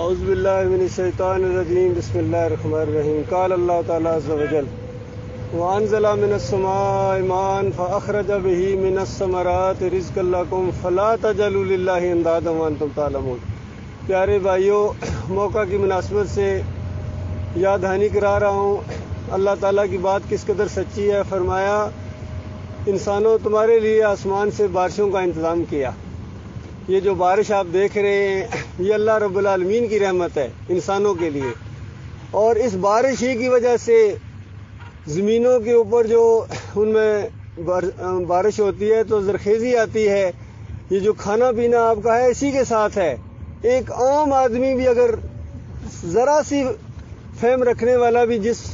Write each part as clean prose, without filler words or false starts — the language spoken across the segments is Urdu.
اعوذ باللہ من الشیطان الرجیم بسم اللہ الرحمن الرحیم قال اللہ تعالی عز وجل وانزل من السماء ماء فاخرج به من الثمرات رزقا لكم فلا تجعلوا للہ اندادا وانتم تعلمون۔ پیارے بھائیوں، موقع کی مناسبت سے یاد دہانی کرا رہا ہوں، اللہ تعالیٰ کی بات کس قدر سچی ہے۔ فرمایا انسانوں تمہارے لیے آسمان سے بارشوں کا انتظام کیا۔ یہ جو بارش آپ دیکھ رہے ہیں یہ اللہ رب العالمین کی رحمت ہے انسانوں کے لیے، اور اس بارش ہی کی وجہ سے زمینوں کے اوپر جو ان میں بارش ہوتی ہے تو زرخیزی آتی ہے۔ یہ جو کھانا پینا آپ کا ہے اسی کے ساتھ ہے۔ ایک عام آدمی بھی اگر ذرا سی فہم رکھنے والا بھی جس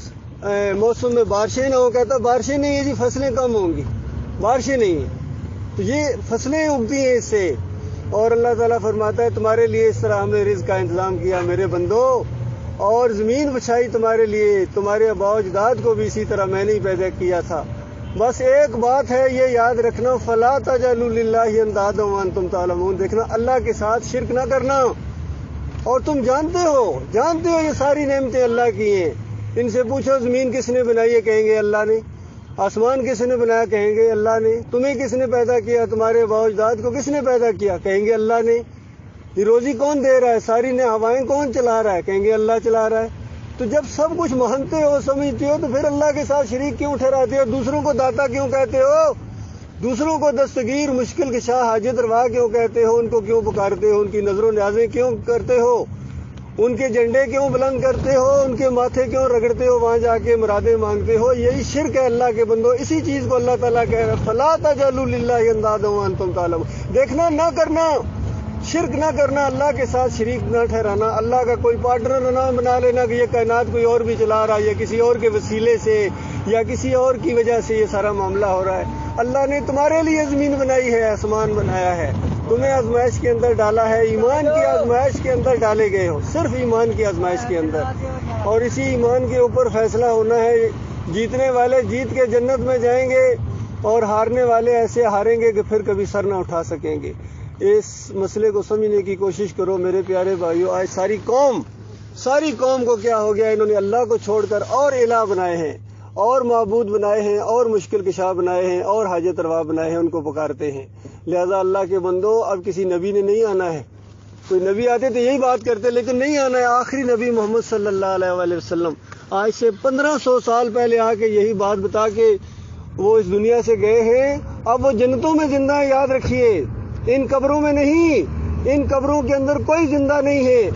موسم میں بارشیں نہ ہو کہتا بارشیں نہیں ہیں جی، فصلیں کم ہوں گی، بارشیں نہیں ہیں، تو یہ فصلیں اگتی ہیں اس سے۔ اور اللہ تعالیٰ فرماتا ہے تمہارے لیے اس طرح ہم نے رزق کا انتظام کیا میرے بندو، اور زمین بچھائی تمہارے لیے، تمہارے آباء و اجداد کو بھی اسی طرح میں نے ہی پیدا کیا تھا۔ بس ایک بات ہے یہ یاد رکھنا، فلا تجعلوا للہ اندادا وانتم تعلمون، دیکھنا اللہ کے ساتھ شرک نہ کرنا۔ اور تم جانتے ہو یہ ساری نعمتیں اللہ کی ہیں۔ ان سے پوچھو زمین کس نے بنائی ہے، کہیں گے اللہ نے۔ آسمان کس نے بنایا، کہیں گے اللہ نے۔ تمہیں کس نے پیدا کیا، تمہارے آباء و اجداد کو کس نے پیدا کیا، کہیں گے اللہ نے۔ یہ روزی کون دے رہا ہے، ساری نے ہوائیں کون چلا رہا ہے، کہیں گے اللہ چلا رہا ہے۔ تو جب سب کچھ مانتے ہو سمجھتے ہو تو پھر اللہ کے ساتھ شریک کیوں ٹھہراتے ہو؟ دوسروں کو داتا کیوں کہتے ہو؟ دوسروں کو دستگیر مشکل کشا حاجت روا کیوں کہتے ہو؟ ان کو کیوں پکارتے ہو؟ ان کی نظر و نیازیں کیوں کرتے ہو؟ ان کے جھنڈے کیوں بلند کرتے ہو؟ ان کے ماتھے کیوں رگڑتے ہو؟ وہاں جا کے مرادیں مانگتے ہو؟ یہی شرک ہے اللہ کے بندو۔ اسی چیز کو اللہ تعالیٰ کہہ رہا ہے فلا تجعلوا للہ اندادا وانتم تعلمون، دیکھنا نہ کرنا، شرک نہ کرنا، اللہ کے ساتھ شریک نہ ٹھہرانا، اللہ کا کوئی پارٹنر نہ بنا لینا کہ یہ کائنات کوئی اور بھی چلا رہا ہے یا کسی اور کے وسیلے سے یا کسی اور کی وجہ سے یہ سارا معاملہ ہو رہا ہے۔ اللہ نے تمہارے لیے زمین بنائی ہے، آسمان بنایا ہے، تمہیں آزمائش کے اندر ڈالا ہے، ایمان کی آزمائش کے اندر ڈالے گئے ہو، صرف ایمان کی آزمائش کے اندر، اور اسی ایمان کے اوپر فیصلہ ہونا ہے۔ جیتنے والے جیت کے جنت میں جائیں گے اور ہارنے والے ایسے ہاریں گے کہ پھر کبھی سر نہ اٹھا سکیں گے۔ اس مسئلے کو سمجھنے کی کوشش کرو میرے پیارے بھائیوں۔ آج ساری قوم کو کیا ہو گیا، انہوں نے اللہ کو چھوڑ کر اور الہ بنائے ہیں، اور معبود بنائے ہیں، اور مشکل کشا بنائے ہیں، اور حاجت روا بنائے ہیں، ان کو پکارتے ہیں۔ لہذا اللہ کے بندو اب کسی نبی نے نہیں آنا ہے، کوئی نبی آتے تو یہی بات کرتے، لیکن نہیں آنا ہے۔ آخری نبی محمد صلی اللہ علیہ وآلہ وسلم آج سے 1500 سال پہلے آ کے یہی بات بتا کے وہ اس دنیا سے گئے ہیں۔ اب وہ جنتوں میں زندہ ہیں، یاد رکھیے، ان قبروں میں نہیں، ان قبروں کے اندر کوئی زندہ نہیں ہے۔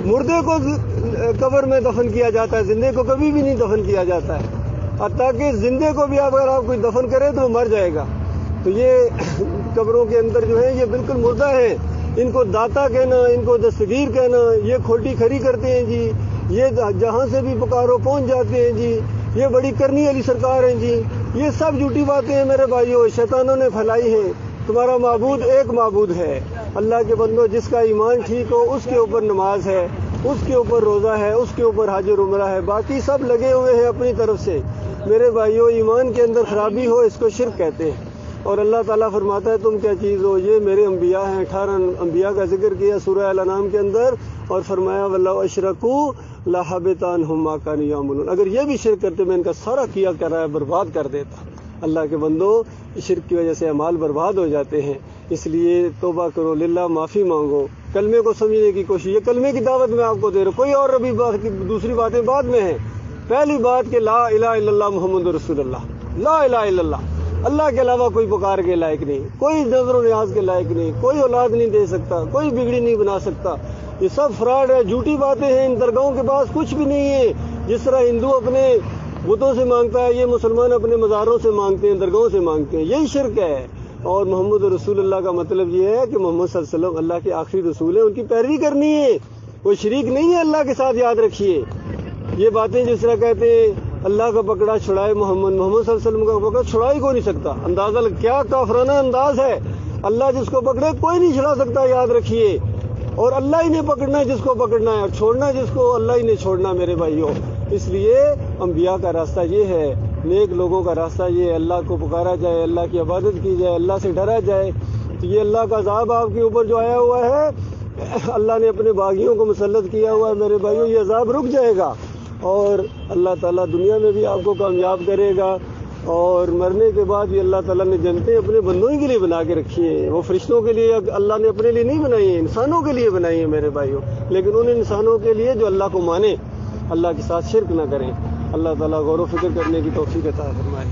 مردے کو قبر میں دفن کیا جاتا ہے، زندے کو کبھی بھی نہیں دفن کیا جاتا ہے، حتیٰ کہ زندے کو بھی اگر آپ کوئی دفن کرے تو وہ مر جائے گا۔ تو یہ قبروں کے اندر جو ہے یہ بالکل مردہ ہیں۔ ان کو داتا کہنا، ان کو دستگیر کہنا، یہ کھوٹی کھری کرتے ہیں جی، یہ جہاں سے بھی پکارو پہنچ جاتے ہیں جی، یہ بڑی کرنی والی سرکار ہیں جی، یہ سب جھوٹی باتیں ہیں میرے بھائیوں، شیطانوں نے پھیلائی ہیں۔ تمہارا معبود ایک معبود ہے، اللہ کے بندو، جس کا ایمان ٹھیک ہو اس کے اوپر نماز ہے، اس کے اوپر روزہ ہے، اس کے اوپر حج اور عمرہ ہے، باقی سب لگے ہوئے ہیں اپنی طرف سے۔ میرے بھائیوں، ایمان کے اندر خرابی ہو اس کو شرک کہتے ہیں، اور اللہ تعالیٰ فرماتا ہے تم کیا چیز ہو، یہ میرے انبیاء ہیں۔ 18 انبیاء کا ذکر کیا سورہ الانعام کے اندر، اور فرمایا وَلَوْ أَشْرَكُوا لَحَبِطَ عَنْهُمْ مَا كَانُوا يَعْمَلُونَ، اگر یہ بھی شرک کرتے میں ان کا سارا کیا کرا برباد کر دیتا۔ اللہ کے بندو، شرک کی وجہ سے اعمال برباد ہو جاتے ہیں، اس لیے توبہ کرو، للہ معافی مانگو، کلمے کو سمجھنے کی کوشش۔ یہ کلمے کی دعوت میں آپ کو دے رہا ہوں، کوئی اور ابھی دوسری باتیں بعد میں ہیں۔ پہلی بات کہ لا الہ الا اللہ محمد رسول اللہ، لا الہ الا اللہ، اللہ کے علاوہ کوئی پکار کے لائق نہیں، کوئی نظر و نیاز کے لائق نہیں، کوئی اولاد نہیں دے سکتا، کوئی بگڑی نہیں بنا سکتا۔ یہ سب فراڈ ہے، جھوٹی باتیں ہیں، ان درگاہوں کے پاس کچھ بھی نہیں ہے۔ جس طرح ہندو اپنے بتوں سے مانگتا ہے، یہ مسلمان اپنے مزاروں سے مانگتے ہیں، درگاہوں سے مانگتے ہیں، یہی شرک ہے۔ اور محمد رسول اللہ کا مطلب یہ ہے کہ محمد صلی اللہ علیہ وسلم اللہ کے آخری رسول ہیں، ان کی پیروی کرنی ہے، کوئی شریک نہیں ہے اللہ کے ساتھ، یاد رکھیے۔ یہ باتیں جس طرح کہتے ہیں اللہ کا پکڑا چھڑائے محمد صلی اللہ علیہ وسلم کا پکڑا چھڑا ہی کو نہیں سکتا، اندازہ کیا کافرانہ انداز ہے۔ اللہ جس کو پکڑے کوئی نہیں چھڑا سکتا، یاد رکھیے، اور اللہ ہی نے پکڑنا ہے جس کو پکڑنا ہے، اور چھوڑنا جس کو اللہ ہی نے چھوڑنا میرے بھائیوں۔ اس لیے انبیاء کا راستہ یہ ہے، نیک لوگوں کا راستہ یہ ہے، اللہ کو پکارا جائے، اللہ کی عبادت کی جائے، اللہ سے ڈرا جائے۔ تو یہ اللہ کا عذاب آپ کے اوپر جو آیا ہوا ہے، اللہ نے اپنے باغیوں کو مسلط کیا ہوا ہے میرے بھائیوں، یہ عذاب رک جائے گا اور اللہ تعالیٰ دنیا میں بھی آپ کو کامیاب کرے گا، اور مرنے کے بعد بھی اللہ تعالیٰ نے جنتیں اپنے بندوں ہی کے لیے بنا کے رکھی ہیں۔ وہ فرشتوں کے لیے اللہ نے اپنے لیے نہیں بنائی ہیں، انسانوں کے لیے بنائی ہیں میرے بھائیوں، لیکن ان انسانوں کے لیے جو اللہ کو مانے، اللہ کے ساتھ شرک نہ کریں۔ اللہ تعالیٰ غور و فکر کرنے کی توفیق عطا فرمائے۔